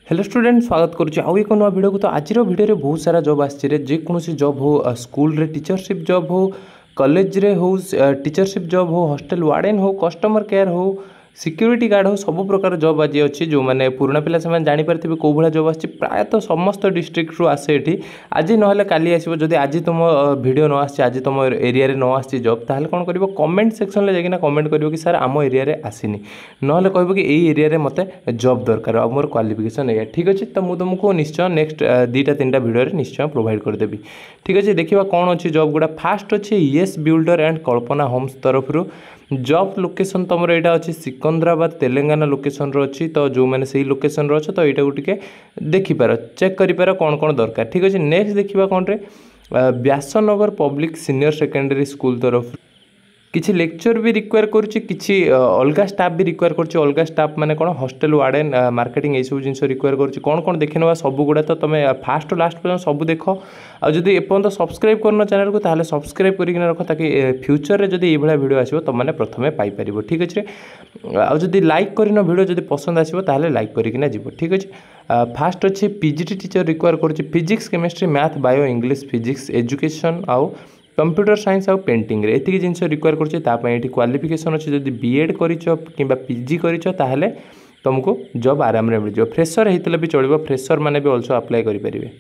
Hello student स्वागत करुच्ची आउ एक नुआ भिडियो को। तो आज भिडियो बहुत सारा जॉब आसी जेकोसी जॉब हो स्कूल रे टीचरशिप जॉब हो कॉलेज रे हो टीचरशिप जॉब हो हॉस्टल वार्डन हो कस्टमर केयर हो सिक्यूरीटी गार्ड हो सब प्रकार जॉब आज अच्छी जो मैंने पुराना पिला से जानीपारे कौ भाया जॉब आसी प्रायतः समस्त डिस्ट्रिक्ट रू आसे ये आज ना काली आसो जदि आज तुम वीडियो न आसी आज तुम एरिया रे न आसी जॉब ताहले कौन कर कमेंट सेक्शन में जाकिना कमेंट कर कि सर आम एरिया रे आसीनी ना कह कि यही एरिया रे मते जॉब दरकार आ मोर क्वालिफिकेशन है ठीक अच्छे। तो मुझे तुमको निश्चय नेक्स्ट दुईटा तीन भिडियो निश्चय प्रोवाइड करदेवी ठीक अच्छे। देखा कौन अच्छी जॉब गुड़ा फास्ट अच्छे येस बिल्डर एंड कल्पना होम्स तरफ जॉब लोकेशन तुम यहाँ अच्छी सिकंदराबाद तेलंगाना लोकेशन अच्छी। तो जो मैंने से लोकेशन अच्छे तो यहाँ टे देखिपार चेक कर कौन कौन दरकार ठीक अच्छे। नेक्स्ट देखा कौन रे Vyasnagar public senior secondary school तरफ किसी लेक्चर भी रिक्वायर करुच्ची किसी अलग स्टाफ भी रिक्वायर करुच्ची अलग स्टाफ माने कौन हॉस्टल वार्डन मार्केटिंग सब जिन रिक्वायर करुच्ची कौन कौन देखने ना सब गुड़ा। तो तुम फास्ट टू लास्ट पर्यटन सब देख आदि एपर्तन सब्सक्राइब करना चैनल को ताहले सब्सक्राइब करके रख ताकि फ्यूचर रे जदि ये वीडियो आसो तुम मैंने प्रथमे पाइपर ठीक अच्छे। आदि लाइक करन वीडियो जदि पसंद आसो ताहले लाइक करके जीव ठीक अच्छे। फास्ट अच्छे पीजीटी टीचर रिक्वायर करुच्ची physics chemistry math bio English physics education आउ कंप्यूटर साइंस आउ पेंटिंग रे एतिक जिनस रिक्वायर कर क्वालिफिकेशन अच्छे जब बीएड कर पीजी कर तुमको जॉब आराम मिल जाए फ्रेशर होते भी चलो फ्रेशर मैंने भी अल्सो अप्लाई करेंगे।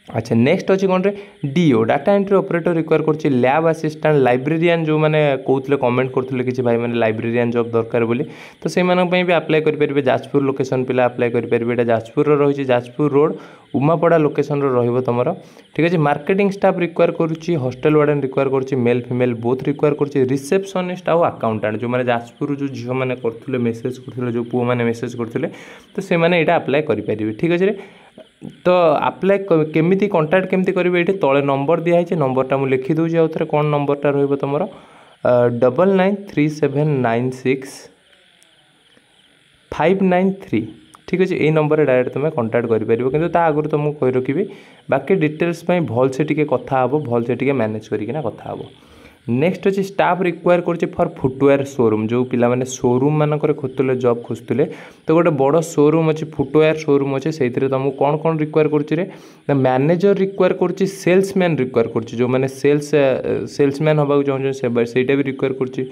अच्छा नेक्स्ट अच्छी कौन रे डीओ डाटा एंट्री ऑपरेटर रिक्वायर कर लैब असिस्टेंट लाइब्रेरियन जो मैंने कहते कमेंट करते किसी भाई मैंने लाइब्रेरियन जॉब दरकार बोली तो से भी अप्लाई करेंगे। जाजपुर लोकेशन पिला अप्लाई करेंगे जाजपुर रही जाजपुर रोड उमापड़ा लोकेशन रही तुम ठीक अच्छे। मार्केटिंग स्टाफ रिक्वायर करुच्ची हॉस्टल वार्डन रिक्वायर करुच्ची मेल फीमेल बोथ रिक्वायर करुच्ची रिसेप्शनिस्ट आउ अकाउंटेंट जो मैंने जाजपुर जो झील मैंने करते मेसेज करते जो पुआ मैंने मेसेज करते तो से मैंने यहाँ अप्लाई करेंगे ठीक अच्छे। तो अप्लाई केमी कंटाक्ट केमती करेंगे ये तले नंबर दिखाई नंबरटा मुझे लिखी दूसरी आउ थे कौन नंबरटा रोम 9937965993 ठीक अच्छे। यही नंबर डायरेक्ट तुम कंटाक्ट करेंगे कि आगुरी तुमको कही रखी बाकी डिटेल्स भल से कथा हे भल से मैनेज करना कथा हे। नेक्स्ट अच्छे स्टाफ रिक्वायर कर फॉर फुटवेयर शोरूम जो पिला माने शोरूम मानक खोजुले जॉब खोजुले तो गोटे बड़ शोरूम अच्छी फुटवेयर शोरूम अच्छे से तुमको कौन कौन रिक्वायर कर मैनेजर रिक्वायर कर सेल्समैन रिक्वायर कर जो मैंने सेल्समैन होगा चाहूँ से भी रिक्वायर कर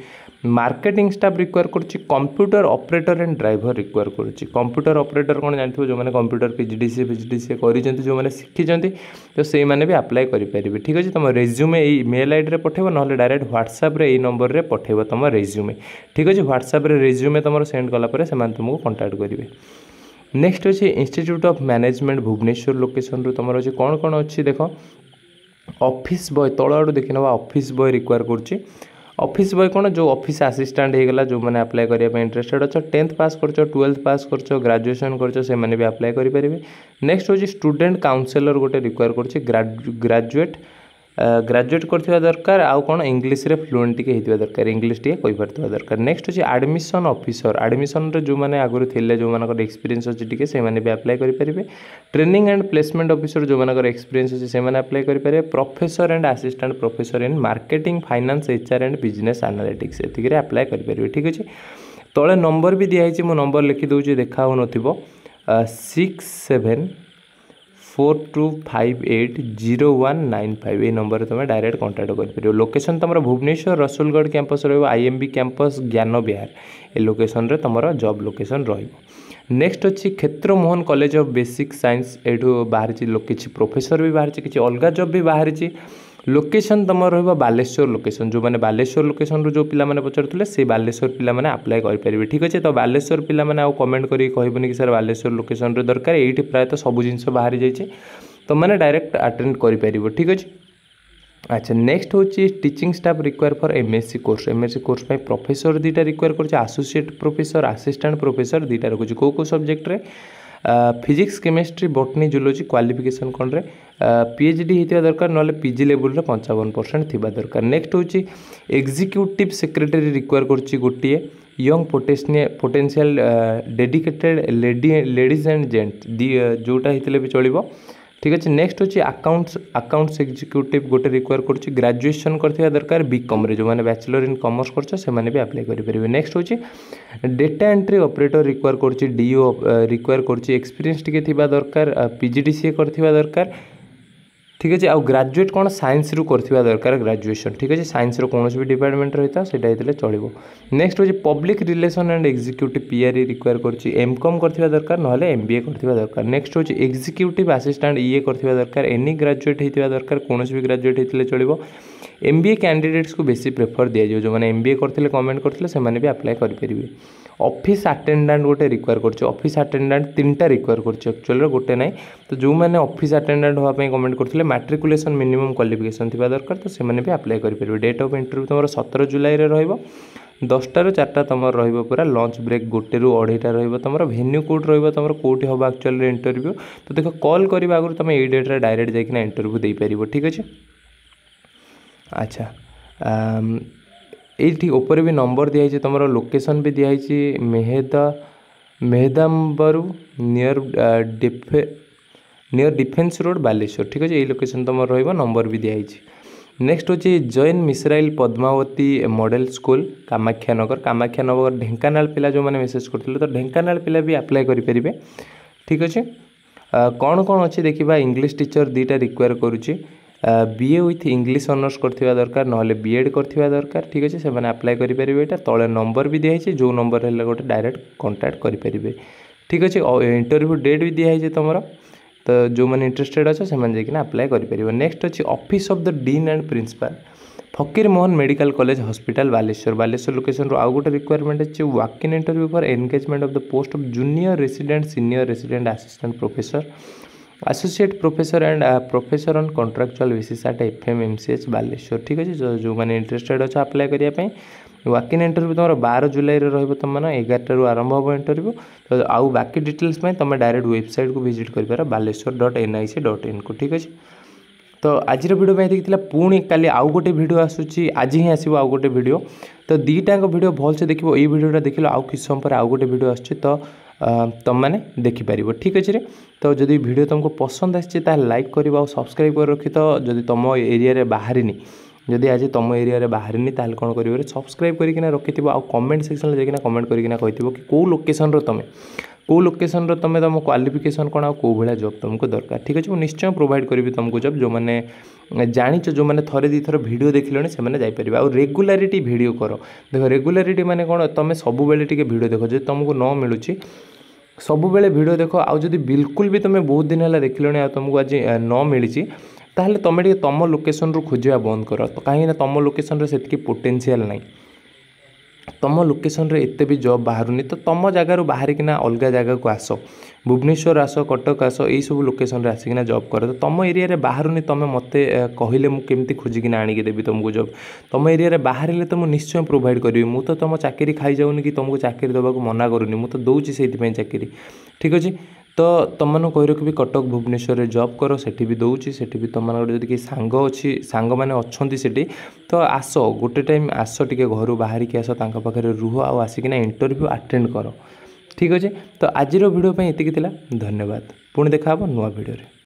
मार्केटिंग स्टाफ रिक्वायर कर computer operator and driver require कर कंप्यूटर ऑपरेटर कौन जानते जो मैंने कंप्यूटर पीजीडीसी फिजीडीसी कर जो मैंने शिखी तो से मैंने भी अप्लाई करेंगे ठीक अच्छे। तुम रेज्यूमे यही मेल आईडी में पठेब ना डायरेक्ट व्हाट्सएप रे नंबर रे पठेब तुम रेज्यूमे ठीक अच्छे। व्हाट्सएप रे रेज्यूमे तुम सेंड कलापर से तुमको कंटाक्ट करेंगे। नेक्स्ट अच्छे institute of management Bhubaneswar location रू तुम अच्छे कौन कौन अच्छी देख ऑफिस बॉय तल आड़ देखी ना ऑफिस बॉय रिक्वायर कर ऑफिस बॉय कौन जो ऑफिस असिस्टेंट होगा जो मैंने अप्लाई करने इंटरेस्टेड अच्छा 10th पास कर 12th पास कर ग्रेजुएशन कर से भी अप्लाई करेंगे। नेक्स्ट हूँ स्टूडेंट काउंसिलर गोटे रिक्वायर कर ग्रेजुएट करथिबा दरकार आउ कौन इंग्लिश रे फ्लुएंट टिके हेतिबा दरकार इंग्लिश टिके कहि परथिबा दरकार। नेक्स्ट अछि एडमिशन ऑफिसर एडमिशन रे जो माने आगुर थिले जो मानकर एक्सपीरियंस अछि टिके से माने भी अप्लाई करि परिबे। ट्रेनिंग एंड प्लेसमेंट ऑफिसर जो मानकर एक्सपीरियंस अछि से माने अप्लाई करि परिबे। Professor and assistant professor in marketing finance HR and business analytics एतिक रे अप्लाई करि परिबे ठीक अछि। तळे नंबर भी दिया हिची मो नंबर लिखि दोछि देखा हो नथिबो 6742580195 ये नंबर तुम डायरेक्ट कांटेक्ट कर। लोकेशन तुम Bhubaneswar Rasulgarh campus IMB campus ज्ञान विहार ये लोकेशन रे तुम जॉब लोकेशन रही। नेक्स्ट अच्छी Kshetra Mohan college of basic science एठू बाहर किसी प्रोफेसर भी बाहर किसी अलग जॉब भी बाहर लोकेशन तुम रहा बालेश्वर लोकेशन जो मैंने बालेश्वर लोकेशन रू जो पिला माने पचारुले से बालेश्वर पिला माने अप्लाई करेंगे ठीक अच्छे। तो बालेश्वर पिला माने आउ कमेंट करी कहबनी कि सर बालेश्वर लोकेशन रे दरकार ये प्रायतः सब जिन बाहरी जाइए तो मैंने डायरेक्ट अटेंड करेंगे ठीक अच्छे। अच्छा नेक्स्ट हूँ teaching staff require for MSc course professor दुईटा रिक्वायर कर एसोसिएट प्रोफेसर असिस्टेंट प्रोफेसर दुईटा रखुच्छी कौ सब्जेक्ट रे physics chemistry botany zoology qualification कौन रे पीएचडी होता दरकार ना पीजी लेवल 55% थी दरकार। नेक्स्ट हूँ एग्जीक्यूटिव सेक्रेटरी रिक्वायर कर गोटे young potential dedicated ladies and gents जोटा होते भी चलो ठीक अच्छे। नेक्स्ट हूँ अकाउंट्स एग्जीक्यूटिव गोटे रिक्वायर कर ग्रेजुएशन करथिबा दरकार बीकॉम रे जो मैंने बैचलर इन कॉमर्स करछ से माने भी अप्लाई करि परिबे। नेक्स्ट हूँ डेटा एंट्री ऑपरेटर रिक्वायर कर डीओ रिक्वायर कर एक्सपीरियंस टिके थिबा दरकार पीजीडीसीए करथिबा दरकार ठीक अच्छे। आउ ग्रेजुएट कौन साइंस रु करथिबा दरकार ग्रेजुएशन ठीक अच्छे। साइंस रो कौन भी डिपार्टमेंट रही था सेटा हेतले चलिबो। नेक्स्ट हूँ public relation and executive PRE require कर एमकॉम करथिबा दरकार नहले एमबीए करथिबा दरकार। नेक्स्ट हूँ एग्जीक्यूटिव असिस्टेंट ये करथिबा दरकार एनी ग्रेजुएट होइथिबा दरकार कौन भी ग्रेजुएट होइथिले चलिबो। एमबीए कैंडिडेट्स को बेसी प्रेफर दिया जाए जो मैंने एमबीए करथिले कमेंट करथिले से माने भी अप्लाई करि परिबे। ऑफिस अटेंडेंट गोटे रिक्वायर कर ऑफिस अटेंडेंट तीनटा रिक्वायर कर एक्चुअली गोटे ना तो जो मैंने ऑफिस अटेंडेंट होगापी कमेंट करते मैट्रिकुलेसन मिनिमम क्वालिफिकेशन थी दरकार तो से भी अप्लाई करेंगे। डेट ऑफ इंटरव्यू तुम 17 जुलाई रे रहिबो 10टा ରୁ 4ଟା तुम रहिबो पूरा लंच ब्रेक 1 ରୁ 2:30 रहिबो तुम वेन्यू कोड रहिबो तुम कोठी होबा एक्चुअली इंटरव्यू तो देखो कॉल करबा आगु तुम एई डेट रे डायरेक्ट जाइकिना इंटरव्यू दे परिबो ठीक अछि। अच्छा ये ऊपर भी नंबर दिखाई तुम लोकेशन भी दिखाई मेहदाम्बरू नियर डिफेन्स रोड बालेश्वर ठीक अच्छे। ये लोकेशन तुम रही नंबर भी दिखाई। नेक्स्ट हूँ जैन मिश्राइल पद्मावती मॉडल स्कूल कामाख्यानगर ढेंकानाल पिला जो मैंने मेसेज करते तो ढेंकानाल पिला भी अप्लाई करेंगे ठीक अच्छे। कौन कौन अच्छे देखा इंग्लिश टीचर 2टा रिक्वायर करुच्ची बीए विथ इंग्लिश ऑनर्स करथिबा दरकार नहले बीएड करथिबा दरकार ठीक अच्छे से अप्लाई करेंगे। यहाँ तले नंबर भी दिखाई जो नंबर है गोटे डायरेक्ट कांटेक्ट करेंगे ठीक अच्छे। इंटरव्यू डेट भी दिखाई तुम तो जो मैंने इंटरेस्टेड अच्छे से जाइए अप्लाई करेंगे। नेक्स्ट अच्छी office of the dean and principal Fakir Mohan medical college hospital Baleshwar location रो आउ गोटे रिक्वायरमेंट अच्छे walk in interview for engagement of the post of junior resident senior resident assistant professor associate professor and professor on contractual basis at FMMCH Baleshwar ठीक अच्छे। जो मैंने interested अच्छे apply करने वॉक इन इंटरव्यू तुम 12 जुलाई रे तुम मैंने 11 ରୁ आरंभ हो इंटरव्यू तो आउ बाकी डिटेल्स तुम डायरेक्ट वेबसाइट को विजिट कर baleshwar.nic.in को ठीक अच्छे। तो आज वीडियो में देखी पुणी काली आउ गोटे वीडियो आसूची आज ही आसो आउ गोटे वीडियो तो 2टाक वीडियो भलसे देखो ये वीडियोटा देख लो आउ किस समय पर आउ गोटे वीडियो आसूँ तो तुम मैंने देखिपार ठीक अच्छे। तो जदि वीडियो तुमको पसंद आसी लाइक कर और सब्सक्राइब कर रखी तो जदि तुम एरिया बाहरी जदि आज तुम एरिया बाहरी ताल कौन कर सब्सक्राइब करके रखी आउ कमेंट सेक्शन जाकिना कमेंट करके कही कि कौ लोकेशन तुम कौ लोकेशन तुम तुम क्वालिफिकेशन कौन आ कौ भाया जॉब तुमको दरकार ठीक अच्छे। मुझे निश्चय प्रोवाइड करी तुमको जॉब जो मैंने जाच जो मैंने थरे 2 थर वीडियो देखिले से जापर आ रेगुलारिटी वीडियो कर देख रेगुलारिटी माने कौन तुम सब बेले टिके वीडियो देख जो तुमको न मिलूँ सब बेले वीडियो देख आउ जदि बिल्कुल भी तुम बहुत दिन है देखिले तुमको आज न मिली ताहले तुम टे तुम लोकेशन रू खोजा बंद कर तो कहीं तुम लोकेशन से पोटेंशियल नहीं तुम लोकेशन रे एते भी जॉब बाहरुनी तो तुम जगार बाहरिकिना अलग जगह को आस भुवनेश्वर आस कटक आस यही सब लोकेशन रे आसिकिना जॉब कर तो तुम एरिया रे बाहरुनी तुम मत कहले मुझे खोजिकिना आनिक देवी तुमको जॉब तुम एरिया रे बाहर तो मुझे निश्चय प्रोवाइड करी मु तो तुम चाकरी खाई जाऊनी कि तुमको चाकरी देवा मना करूनी मु तो दूसरी से चाकरी ठीक अच्छे। तो तुम कही रखी कटक भुवनेश्वर जॉब कर सेठी भी दूसरी सेठी भी तुम जब कि सांग अच्छी सांग मैंने अच्छा सेठी तो आस गोटे टाइम आस टे घर बाहर की आस पाखे रुह आसिकिना इंटरव्यू अटेंड कर ठीक अच्छे। तो आज वीडियो ये धन्यवाद पुणी देखा नुआ वीडियो।